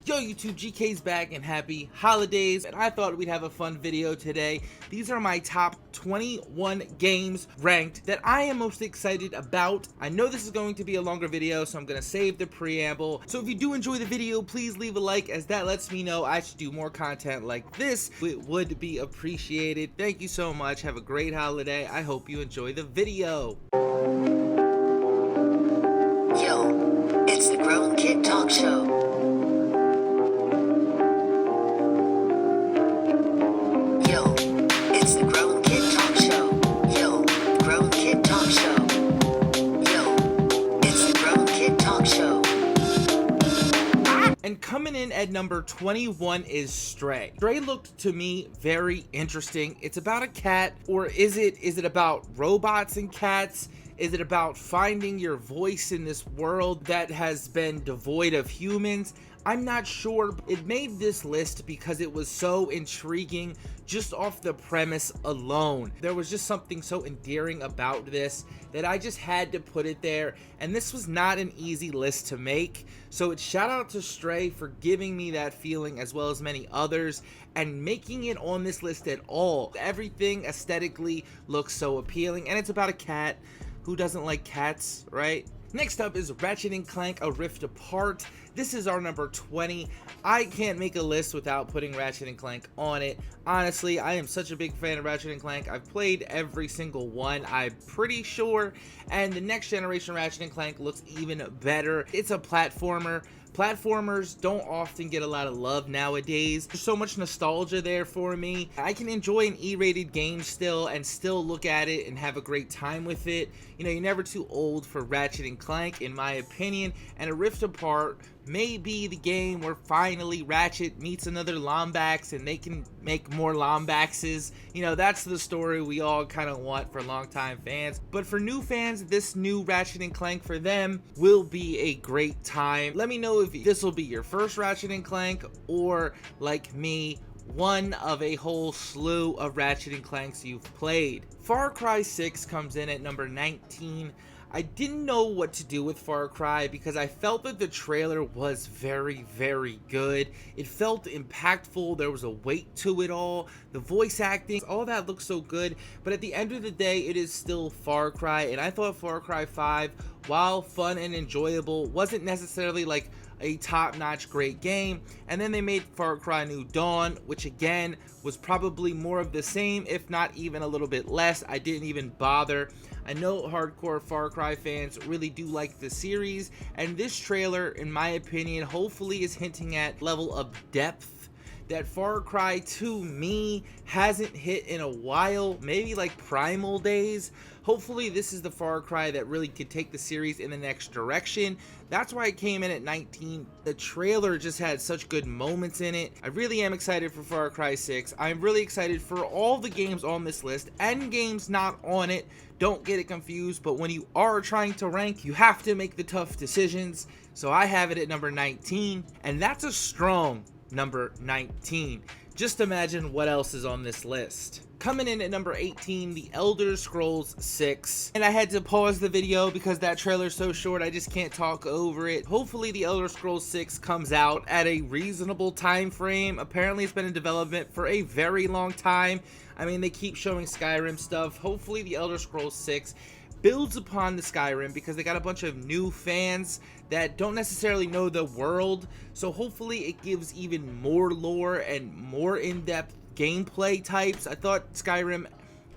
Yo YouTube, GK's back and happy holidays, and I thought we'd have a fun video today. These are my top 21 games ranked that I am most excited about. I know this is going to be a longer video, so I'm going to save the preamble. So if you do enjoy the video, please leave a like, as that lets me know I should do more content like this. It would be appreciated. Thank you so much. Have a great holiday. I hope you enjoy the video. Yo, it's the Grown Kid Talk Show. And coming in at number 21 is Stray. Stray looked to me very interesting. It's about a cat, or is it about robots and cats? Is it about finding your voice in this world that has been devoid of humans? I'm not sure. It made this list because it was so intriguing just off the premise alone. There was just something so endearing about this that I just had to put it there, and this was not an easy list to make. So it's shout out to Stray for giving me that feeling, as well as many others, and making it on this list at all. Everything aesthetically looks so appealing, and it's about a cat. Who doesn't like cats, right? Next up is Ratchet and Clank: A Rift Apart. This is our number 20. I can't make a list without putting Ratchet and Clank on it. Honestly, I am such a big fan of Ratchet and Clank. I've played every single one, I'm pretty sure. And the next generation Ratchet and Clank looks even better. It's a platformer. Platformers don't often get a lot of love nowadays. There's so much nostalgia there for me. I can enjoy an E-rated game still and still look at it and have a great time with it. You know, you're never too old for Ratchet and Clank, in my opinion, and A Rift Apart may be the game where finally Ratchet meets another Lombax and they can make more Lombaxes. You know, that's the story we all kind of want for longtime fans. But for new fans, this new Ratchet and Clank for them will be a great time. Let me know if this will be your first Ratchet and Clank, or like me, one of a whole slew of Ratchet and Clanks you've played. Far Cry 6 comes in at number 19. I didn't know what to do with Far Cry because I felt that the trailer was very, very good. It felt impactful. There was a weight to it all. The voice acting, all that looked so good. But at the end of the day, it is still Far Cry. And I thought Far Cry 5, while fun and enjoyable, wasn't necessarily like a top-notch great game. And then they made Far Cry New Dawn, which again was probably more of the same, if not even a little bit less. I didn't even bother. I know hardcore Far Cry fans really do like the series, and this trailer, in my opinion, hopefully is hinting at level of depth that Far Cry to me hasn't hit in a while, maybe like Primal days. Hopefully this is the Far Cry that really could take the series in the next direction. That's why it came in at 19. The trailer just had such good moments in it. I really am excited for Far Cry 6. I'm really excited for all the games on this list and games not on it. Don't get it confused, but when you are trying to rank, you have to make the tough decisions. So I have it at number 19, and that's a strong number 19. Just imagine what else is on this list. Coming in at number 18, The Elder Scrolls 6. And I had to pause the video because that trailer is so short, I just can't talk over it. Hopefully The Elder Scrolls 6 comes out at a reasonable time frame. Apparently it's been in development for a very long time. I mean, they keep showing Skyrim stuff. Hopefully The Elder Scrolls 6 builds upon the Skyrim, because they got a bunch of new fans that don't necessarily know the world. So hopefully it gives even more lore and more in-depth gameplay types. I thought Skyrim,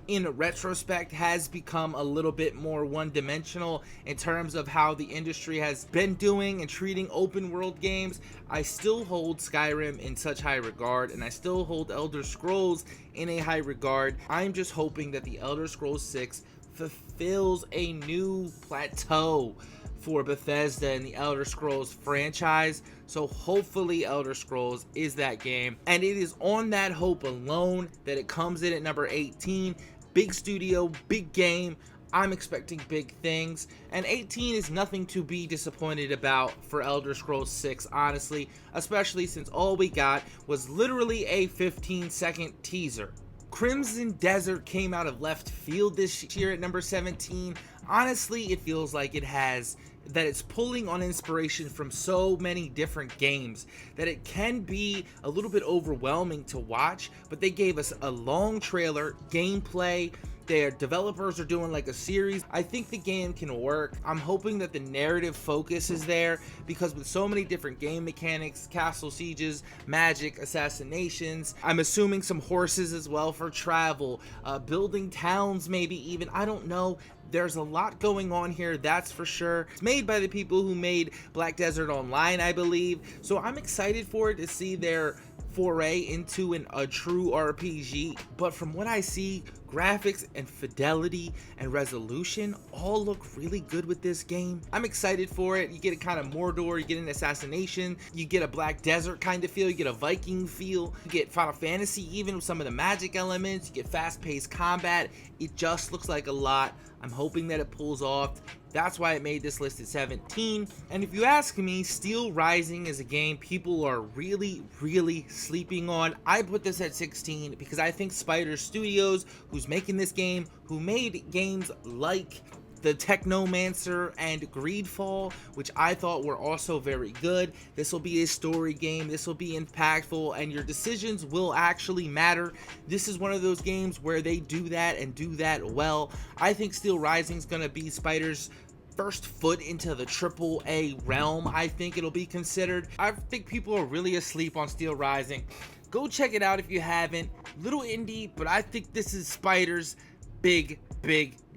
in retrospect, has become a little bit more one-dimensional in terms of how the industry has been doing and treating open world games. I still hold Skyrim in such high regard, and I still hold Elder Scrolls in a high regard. I'm just hoping that the Elder Scrolls 6 fulfills a new plateau for Bethesda and the Elder Scrolls franchise. So hopefully Elder Scrolls is that game, and it is on that hope alone that it comes in at number 18. Big studio, big game. I'm expecting big things, and 18 is nothing to be disappointed about for Elder Scrolls 6, honestly, especially since all we got was literally a 15-second teaser. Crimson Desert came out of left field this year at number 17. Honestly, it feels like it has that it's pulling on inspiration from so many different games that it can be a little bit overwhelming to watch, but they gave us a long trailer, gameplay. Their developers are doing like a series. I think the game can work. I'm hoping that the narrative focus is there, because with so many different game mechanics, castle sieges, magic, assassinations, I'm assuming some horses as well for travel, building towns maybe even, I don't know. There's a lot going on here, that's for sure. It's made by the people who made Black Desert Online, I believe. So I'm excited for it to see their foray into a true RPG. But from what I see, graphics and fidelity and resolution all look really good with this game. I'm excited for it. You get a kind of Mordor, you get an assassination, you get a Black Desert kind of feel, you get a Viking feel, you get Final Fantasy even with some of the magic elements, you get fast-paced combat. It just looks like a lot. I'm hoping that it pulls off. That's why it made this list at 17. And if you ask me, Steel Rising is a game people are really sleeping on. I put this at 16 because I think Spider Studios, who's making this game, who made games like the Technomancer and Greedfall, which I thought were also very good. This will be a story game, this will be impactful, and your decisions will actually matter. This is one of those games where they do that and do that well. I think Steel Rising is going to be Spider's first foot into the AAA realm. I think it'll be considered. I think people are really asleep on Steel Rising. Go check it out if you haven't. Little indie, but I think this is Spider's big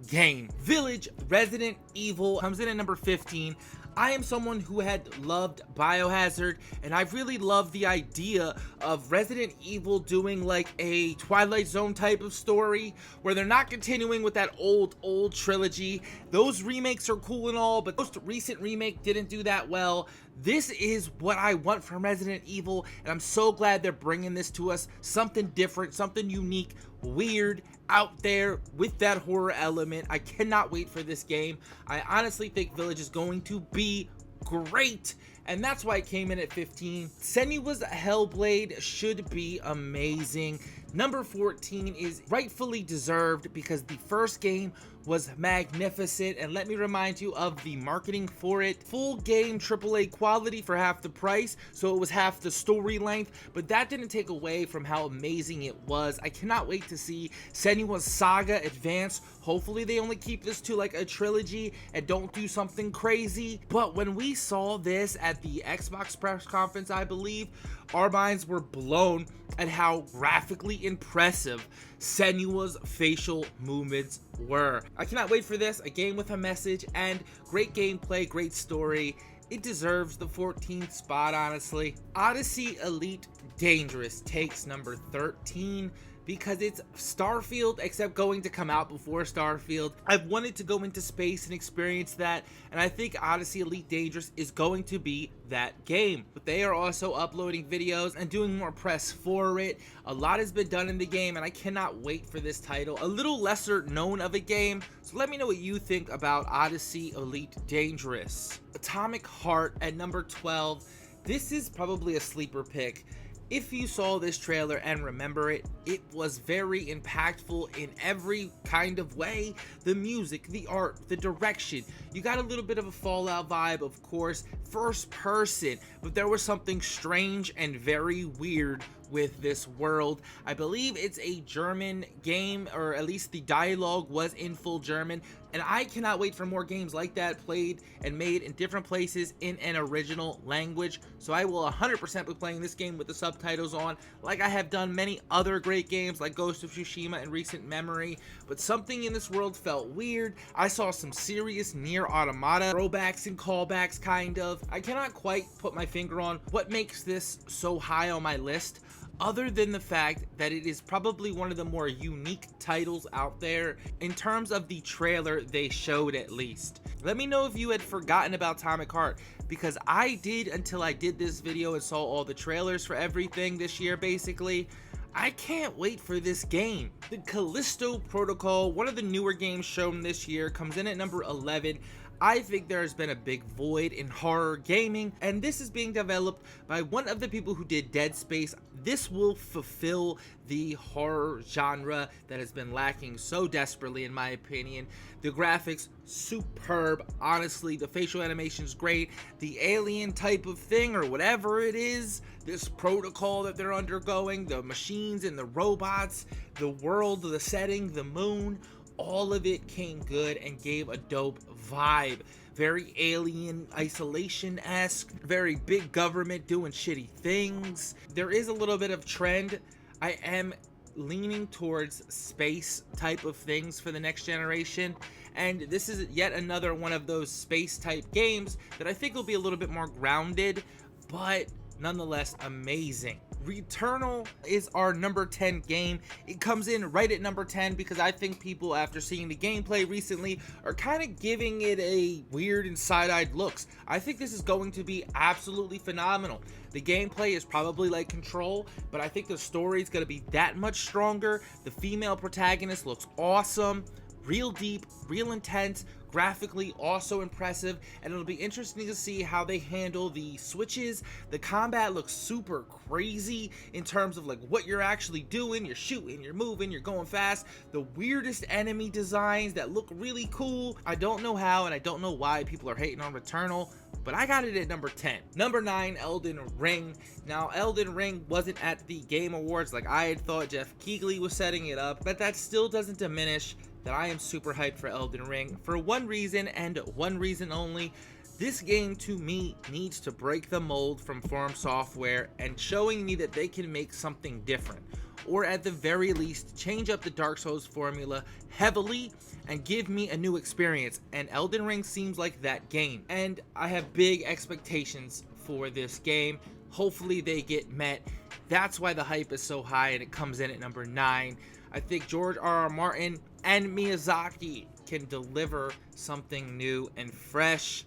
game. Village Resident Evil comes in at number 15. I am someone who had loved Biohazard, and I've really loved the idea of Resident Evil doing like a Twilight Zone type of story where they're not continuing with that old trilogy. Those remakes are cool and all, but the most recent remake didn't do that well. This is what I want from Resident Evil, and I'm so glad they're bringing this to us. Something different, something unique, weird, out there with that horror element. I cannot wait for this game. I honestly think Village is going to be great, and that's why it came in at 15. Senua's Hellblade should be amazing. Number 14 is rightfully deserved because the first game was magnificent, and let me remind you of the marketing for it. Full game AAA quality for half the price, so it was half the story length, but that didn't take away from how amazing it was. I cannot wait to see Senua's Saga advance. Hopefully they only keep this to like a trilogy and don't do something crazy. But when we saw this at the Xbox press conference, I believe, our minds were blown at how graphically impressive Senua's facial movements were. I cannot wait for this, a game with a message and great gameplay, great story. It deserves the 14th spot, honestly. Odyssey Elite Dangerous takes number 13 because it's Starfield, except going to come out before Starfield. I've wanted to go into space and experience that, and I think Odyssey Elite Dangerous is going to be that game. But they are also uploading videos and doing more press for it. A lot has been done in the game, and I cannot wait for this title. A little lesser known of a game, so let me know what you think about Odyssey Elite Dangerous. Atomic Heart at number 12. This is probably a sleeper pick. If you saw this trailer and remember it, it was very impactful in every kind of way. The music, the art, the direction. You got a little bit of a Fallout vibe, of course, first person, but there was something strange and very weird with this world. I believe it's a German game, or at least the dialogue was in full German, and I cannot wait for more games like that played and made in different places in an original language. So I will 100% be playing this game with the subtitles on, like I have done many other great games like Ghost of Tsushima in recent memory. But something in this world felt weird. I saw some serious Nier Automata throwbacks and callbacks, kind of. I cannot quite put my finger on what makes this so high on my list, other than the fact that it is probably one of the more unique titles out there in terms of the trailer they showed, at least. Let me know if you had forgotten about Atomic Heart, because I did until I did this video and saw all the trailers for everything this year, basically. I can't wait for this game. The Callisto Protocol, one of the newer games shown this year, comes in at number 11. I think there has been a big void in horror gaming, and this is being developed by one of the people who did Dead Space. This will fulfill the horror genre that has been lacking so desperately, in my opinion. The graphics, superb. Honestly, the facial animation's great. The alien type of thing, or whatever it is, this protocol that they're undergoing, the machines and the robots, the world, the setting, the moon, all of it came good and gave a dope vibe. Very Alien Isolation-esque, very big government doing shitty things. There is a little bit of trend. I am leaning towards space type of things for the next generation, and this is yet another one of those space type games that I think will be a little bit more grounded, but nonetheless amazing. Returnal is our number 10 game. It comes in right at number 10 because I think people, after seeing the gameplay recently, are kind of giving it a weird and side-eyed looks. I think this is going to be absolutely phenomenal. The gameplay is probably like Control, but I think the story is going to be that much stronger. The female protagonist looks awesome, real deep, real intense, graphically also impressive, and it'll be interesting to see how they handle the switches. The combat looks super crazy in terms of like what you're actually doing. You're shooting, you're moving, you're going fast. The weirdest enemy designs that look really cool. I don't know how and I don't know why people are hating on Returnal, but I got it at number 10. Number 9, Elden Ring. Now, Elden Ring wasn't at the Game Awards like I had thought. Jeff Keighley was setting it up, but that still doesn't diminish that I am super hyped for Elden Ring for one reason and one reason only. This game to me needs to break the mold from From Software and showing me that they can make something different, or at the very least change up the Dark Souls formula heavily and give me a new experience, and Elden Ring seems like that game, and I have big expectations for this game. Hopefully they get met. That's why the hype is so high and it comes in at number 9. I think George R.R. Martin and Miyazaki can deliver something new and fresh,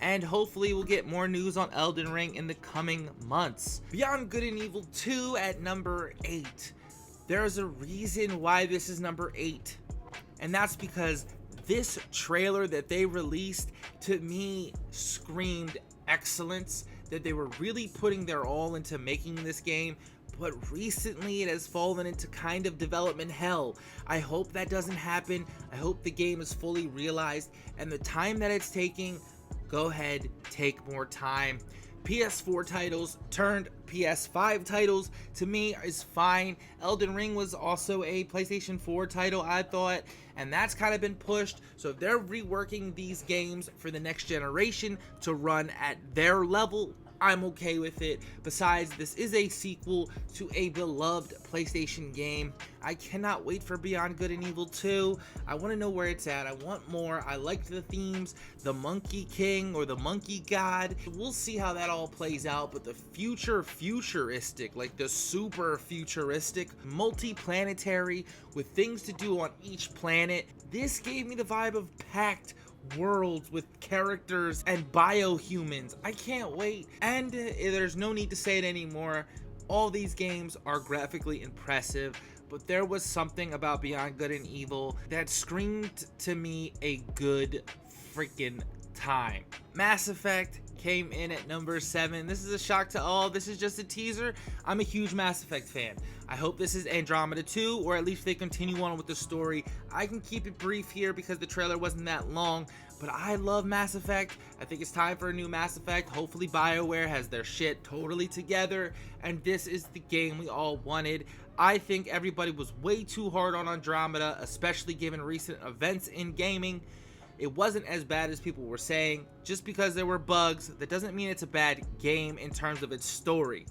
and hopefully we'll get more news on Elden Ring in the coming months. Beyond Good and Evil 2 at number 8. There's a reason why this is number 8, and that's because this trailer that they released to me screamed excellence, that they were really putting their all into making this game. But recently it has fallen into kind of development hell. I hope that doesn't happen. I hope the game is fully realized, and the time that it's taking, go ahead, take more time. PS4 titles turned PS5 titles to me is fine. Elden Ring was also a PlayStation 4 title, I thought, and that's kind of been pushed. So if they're reworking these games for the next generation to run at their level, I'm okay with it. Besides, this is a sequel to a beloved PlayStation game. I cannot wait for Beyond Good and Evil 2. I want to know where it's at. I want more. I liked the themes, the Monkey King or the Monkey God. We'll see how that all plays out, but the futuristic, like the super futuristic, multi-planetary with things to do on each planet. This gave me the vibe of packed worlds with characters and biohumans. I can't wait. And there's no need to say it anymore. All these games are graphically impressive, but there was something about Beyond Good and Evil that screamed to me a good freaking time. Mass Effect came in at number 7. This is a shock to all. This is just a teaser. I'm a huge Mass Effect fan. I hope this is Andromeda 2, or at least they continue on with the story. I can keep it brief here because the trailer wasn't that long, but I love Mass Effect. I think it's time for a new Mass Effect. Hopefully BioWare has their shit totally together, and this is the game we all wanted. I think everybody was way too hard on Andromeda, especially given recent events in gaming. It wasn't as bad as people were saying. Just because there were bugs, that doesn't mean it's a bad game in terms of its story.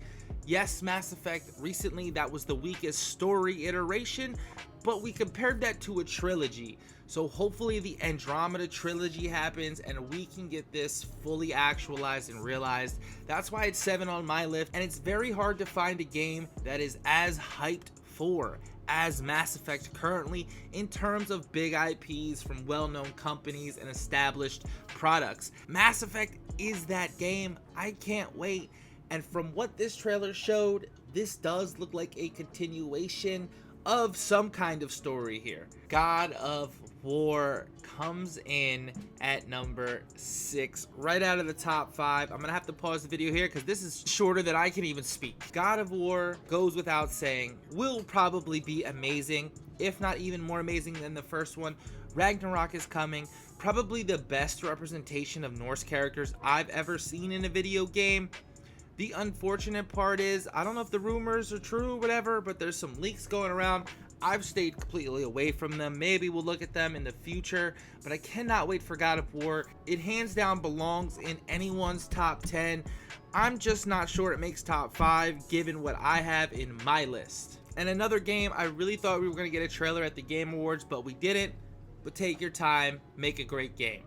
Yes, Mass Effect, recently that was the weakest story iteration, but we compared that to a trilogy. So hopefully the Andromeda trilogy happens and we can get this fully actualized and realized. That's why it's 7 on my list, and it's very hard to find a game that is as hyped for as Mass Effect currently in terms of big IPs from well-known companies and established products. Mass Effect is that game. I can't wait. And from what this trailer showed, this does look like a continuation of some kind of story here. God of War comes in at number 6, right out of the top 5. I'm gonna have to pause the video here because this is shorter than I can even speak. God of War goes without saying, will probably be amazing, if not even more amazing than the first one. Ragnarok is coming, probably the best representation of Norse characters I've ever seen in a video game. The unfortunate part is, I don't know if the rumors are true or whatever, but there's some leaks going around. I've stayed completely away from them. Maybe we'll look at them in the future, but I cannot wait for God of War. It hands down belongs in anyone's top 10. I'm just not sure it makes top 5 given what I have in my list. And another game, I really thought we were going to get a trailer at the Game Awards, but we didn't. But take your time, make a great game.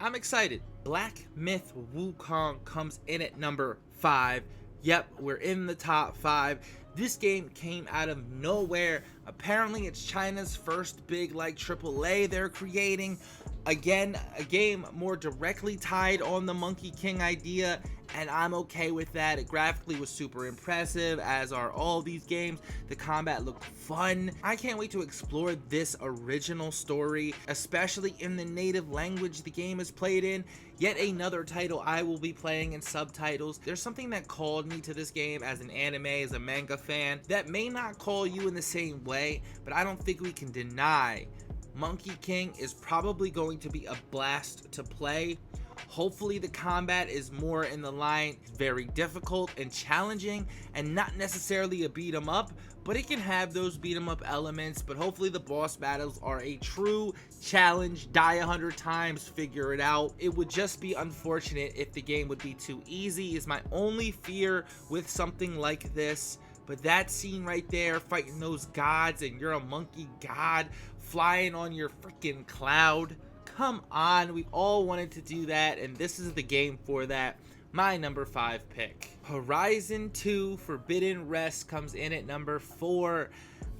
I'm excited. Black Myth Wukong comes in at number 5. Yep, we're in the top 5. This game came out of nowhere. Apparently it's China's first big AAA they're creating. Again, a game more directly tied on the Monkey King idea, and I'm okay with that. It graphically was super impressive, as are all these games. The combat looked fun. I can't wait to explore this original story, especially in the native language the game is played in. Yet another title I will be playing in subtitles. There's something that called me to this game as an anime, as a manga fan, that may not call you in the same way, but I don't think we can deny Monkey King is probably going to be a blast to play. Hopefully the combat is more in the line very difficult and challenging, and not necessarily a beat 'em up, but it can have those beat 'em up elements. But hopefully the boss battles are a true challenge. Die 100 times, figure it out. It would just be unfortunate if the game would be too easy, is my only fear with something like this. But that scene right there, fighting those gods, and you're a monkey god flying on your freaking cloud. Come on, we all wanted to do that, and this is the game for that. My number 5 pick. Horizon 2 Forbidden West comes in at number 4.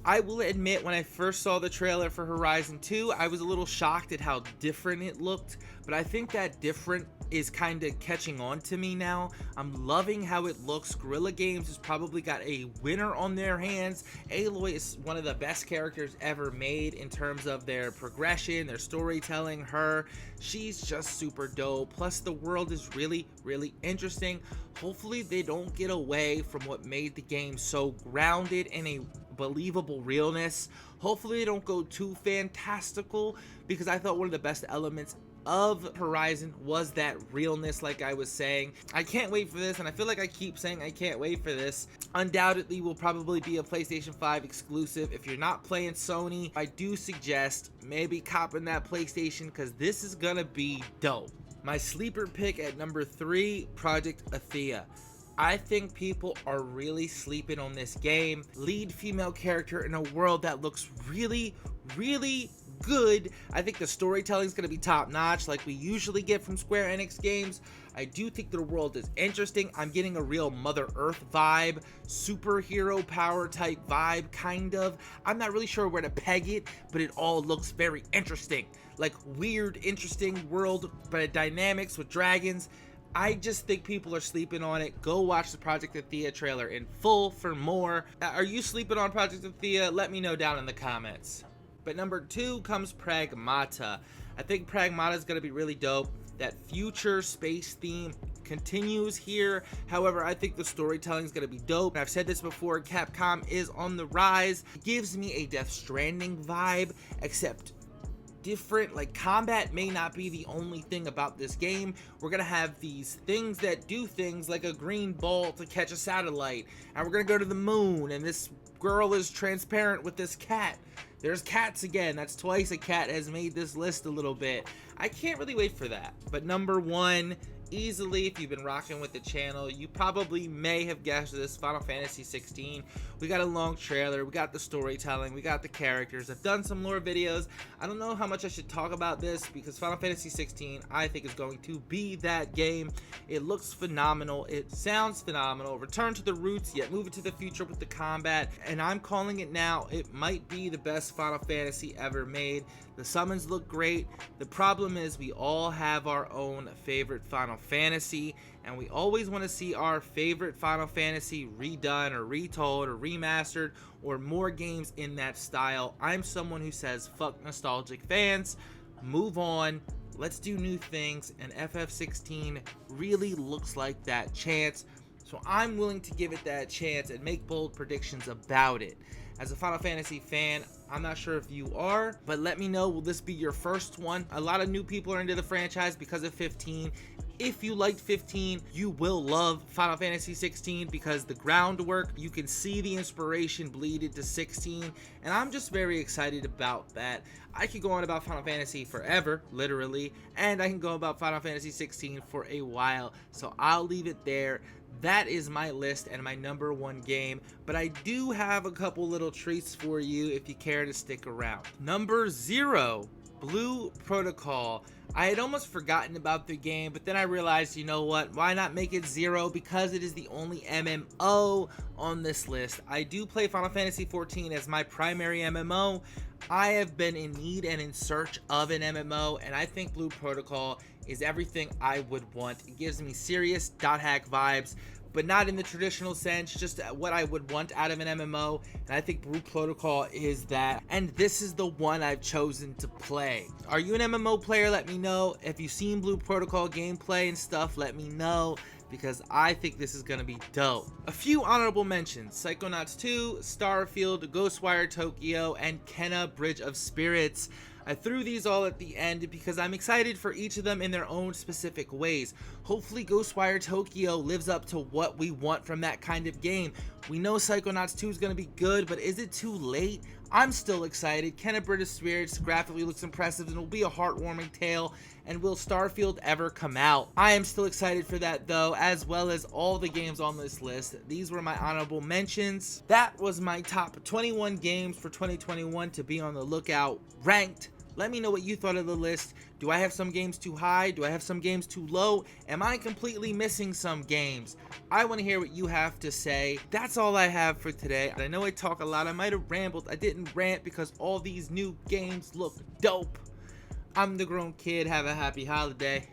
I will admit, when I first saw the trailer for Horizon 2, I was a little shocked at how different it looked, but I think that different is kind of catching on to me now. I'm loving how it looks. Guerrilla Games has probably got a winner on their hands. Aloy is one of the best characters ever made in terms of their progression, their storytelling. She's just super dope. Plus the world is really, really interesting. Hopefully they don't get away from what made the game so grounded in a believable realness. Hopefully they don't go too fantastical, because I thought one of the best elements of Horizon was that realness, like I was saying. I can't wait for this, and I feel like I keep saying I can't wait for this. Undoubtedly will probably be a PlayStation 5 exclusive. If you're not playing Sony, I do suggest maybe copping that PlayStation, because this is gonna be dope. My sleeper pick at number 3, Project Atheia. I think people are really sleeping on this game. Lead female character in a world that looks really, really good. I think the storytelling is going to be top notch, like we usually get from Square Enix games. I do think the world is interesting. I'm getting a real Mother Earth vibe, superhero power type vibe, kind of. I'm not really sure where to peg it, but it all looks very interesting. Like weird, interesting world, but dynamics with dragons. I just think people are sleeping on it. Go watch the Project Atheia trailer in full for more. Are you sleeping on Project Atheia? Let me know down in the comments. But number 2 comes Pragmata. I think Pragmata is going to be really dope. That future space theme continues here. However, I think the storytelling is going to be dope. I've said this before, Capcom is on the rise. It gives me a Death Stranding vibe, except different. Like, combat may not be the only thing about this game. We're gonna have these things that do things, like a green ball to catch a satellite, and we're gonna go to the moon, and this girl is transparent with this cat. There's cats again. That's twice a cat has made this list a little bit. I can't really wait for that. But number 1, easily, if you've been rocking with the channel, you probably may have guessed this, Final Fantasy 16. We got a long trailer, we got the storytelling, we got the characters. I've done some lore videos. I don't know how much I should talk about this, because Final Fantasy 16 I think is going to be that game. It looks phenomenal, it sounds phenomenal. Return to the roots, yet move it to the future with the combat, and I'm calling it now. It might be the best Final Fantasy ever made. The summons look great. The problem is we all have our own favorite Final Fantasy, and we always want to see our favorite Final Fantasy redone or retold or remastered, or more games in that style. I'm someone who says fuck nostalgic fans. move on. Let's do new things, and FF16 really looks like that chance. So I'm willing to give it that chance and make bold predictions about it. As a Final Fantasy fan, I'm not sure if you are, but let me know, will this be your first one? A lot of new people are into the franchise because of 15. If you liked 15, you will love Final Fantasy 16 because the groundwork, you can see the inspiration bleed into 16, and I'm just very excited about that. I could go on about Final Fantasy forever, literally, and I can go about Final Fantasy 16 for a while, so I'll leave it there. That is my list and my number one game, but I do have a couple little treats for you if you care to stick around. Number 0, Blue Protocol. I had almost forgotten about the game, but then I realized, you know what, why not make it 0, because it is the only MMO on this list. I do play Final Fantasy 14 as my primary MMO. I have been in need and in search of an MMO, and I think Blue Protocol is everything I would want. It gives me serious dot hack vibes, but not in the traditional sense, just what I would want out of an MMO, and I think Blue Protocol is that, and this is the one I've chosen to play. Are you an MMO player? Let me know. If you've seen Blue Protocol gameplay and stuff, let me know, because I think this is gonna be dope. A few honorable mentions: Psychonauts 2, Starfield, Ghostwire Tokyo, and Kenna Bridge of Spirits. I threw these all at the end because I'm excited for each of them in their own specific ways. Hopefully Ghostwire Tokyo lives up to what we want from that kind of game. We know Psychonauts 2 is going to be good, but is it too late? I'm still excited. Kenna Bridge of Spirits graphically looks impressive and will be a heartwarming tale. And will Starfield ever come out? I am still excited for that though, as well as all the games on this list. These were my honorable mentions. That was my top 21 games for 2021 to be on the lookout, ranked. Let me know what you thought of the list. Do I have some games too high? Do I have some games too low? Am I completely missing some games? I want to hear what you have to say. That's all I have for today. I know I talk a lot. I might have rambled. I didn't rant because all these new games look dope. I'm the Grown Kid. Have a happy holiday.